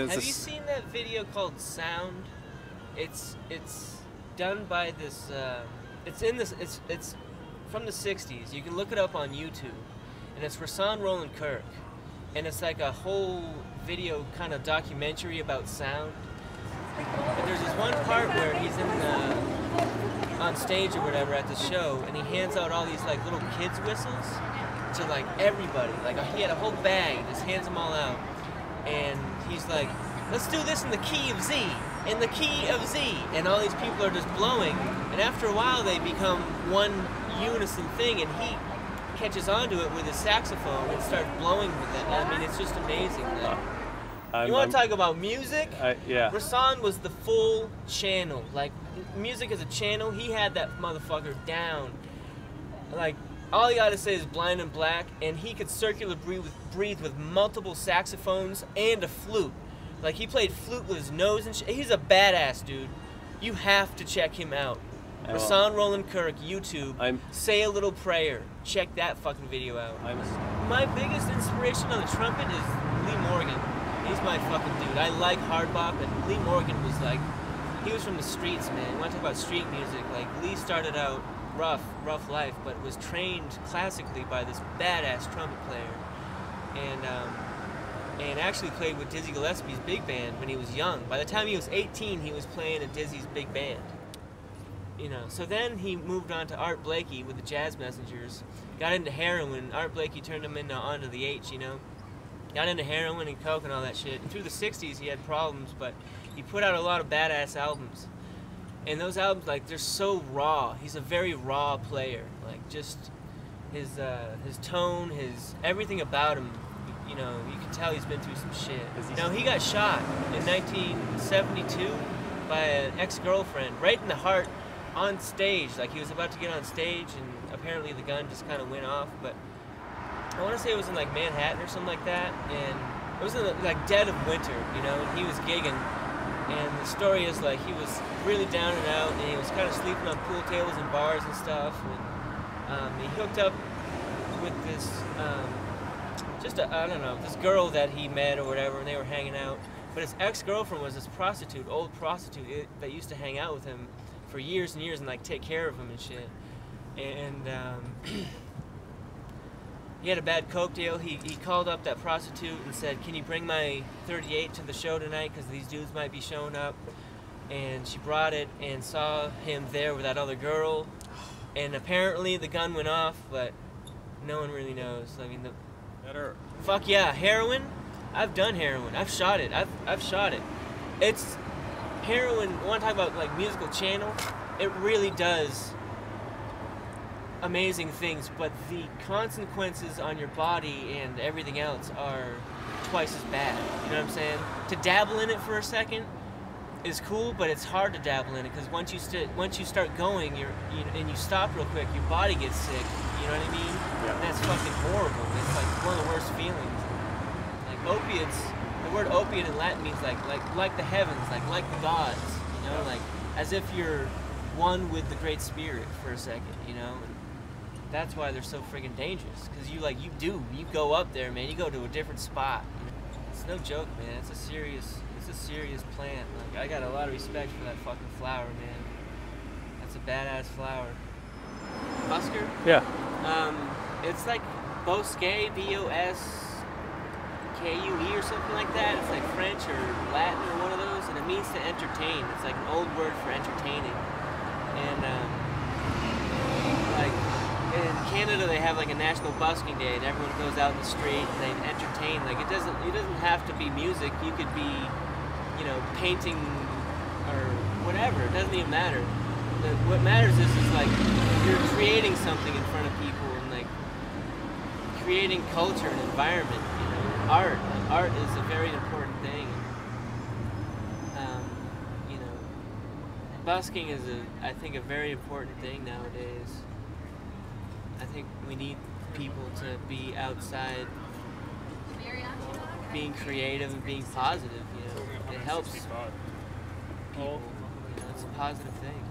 Have you seen that video called Sound? It's done by this. It's from the '60s. You can look it up on YouTube, and it's Rahsaan Roland Kirk, and it's like a whole video kind of documentary about sound. And there's this one part where he's on stage or whatever at the show, and he hands out all these like little kids whistles to like everybody. Like he had a whole bag, just hands them all out, and he's like, "Let's do this in the key of Z, in the key of Z," and all these people are just blowing, and after a while they become one unison thing, and he catches onto it with his saxophone and starts blowing with it. I mean, it's just amazing. You want to talk about music? Yeah. Rahsaan was the full channel. Like, music as a channel, he had that motherfucker down. Like, all you gotta say is Blind and Black, and he could circular breathe with multiple saxophones and a flute. Like, he played flute with his nose and shit. He's a badass, dude. You have to check him out. Rahsaan Roland Kirk, YouTube. Say a Little Prayer. Check that fucking video out. My biggest inspiration on the trumpet is Lee Morgan. He's my fucking dude. I like hard bop, and Lee Morgan was like, he was from the streets, man. You want to talk about street music? Like, Lee started out rough life, but was trained classically by this badass trumpet player, and actually played with Dizzy Gillespie's big band when he was young. By the time he was 18, he was playing in Dizzy's big band. You know, so then he moved on to Art Blakey with the Jazz Messengers, got into heroin. Art Blakey turned him onto the H, you know. Got into heroin and coke and all that shit. And through the 60s he had problems, but he put out a lot of badass albums. And those albums, like, they're so raw. He's a very raw player. Like, just his tone, everything about him, you know, you can tell he's been through some shit. Now, he got shot in 1972 by an ex-girlfriend, right in the heart, on stage. Like, he was about to get on stage, and apparently the gun just kind of went off, but I want to say it was in like Manhattan or something like that, and it was in the like dead of winter, you know, and he was gigging, and the story is like he was really down and out, and he was kind of sleeping on pool tables and bars and stuff, and he hooked up with this, I don't know, this girl that he met or whatever, and they were hanging out, but his ex-girlfriend was this prostitute, old prostitute, that used to hang out with him for years and years and like take care of him and shit, and he had a bad coke deal. He called up that prostitute and said, "Can you bring my 38 to the show tonight, because these dudes might be showing up?" And she brought it and saw him there with that other girl, and apparently the gun went off, but no one really knows. I mean, fuck yeah, heroin. I've done heroin. I've shot it. I've shot it. It's heroin. I want to talk about like musical channel. It really does amazing things, but the consequences on your body and everything else are twice as bad. You know what I'm saying? To dabble in it for a second is cool, but it's hard to dabble in it, because once you start going, and you stop real quick, your body gets sick. You know what I mean? Yeah. And that's fucking horrible. It's like one of the worst feelings. Like opiates. The word opiate in Latin means like the heavens, like the gods. You know, like as if you're one with the Great Spirit for a second. You know. And that's why they're so friggin' dangerous, because you go up there, man. You go to a different spot. It's no joke, man. It's a serious plant. Like, I got a lot of respect for that fucking flower, man. That's a badass flower. Busker? Yeah. It's like Boske, B-O-S-K-U-E or something like that. It's like French or Latin or one of those, and it means to entertain. It's like an old word for entertaining. And like, in Canada, they have like a national busking day, and everyone goes out in the street and they entertain. Like, it doesn't have to be music. You could be, you know, painting or whatever. It doesn't even matter. What matters is like you're creating something in front of people, and like creating culture and environment. You know, art is a very important thing. You know, busking is I think a very important thing nowadays. I think we need people to be outside, being creative and being positive. You know, it helps people. You know, it's a positive thing.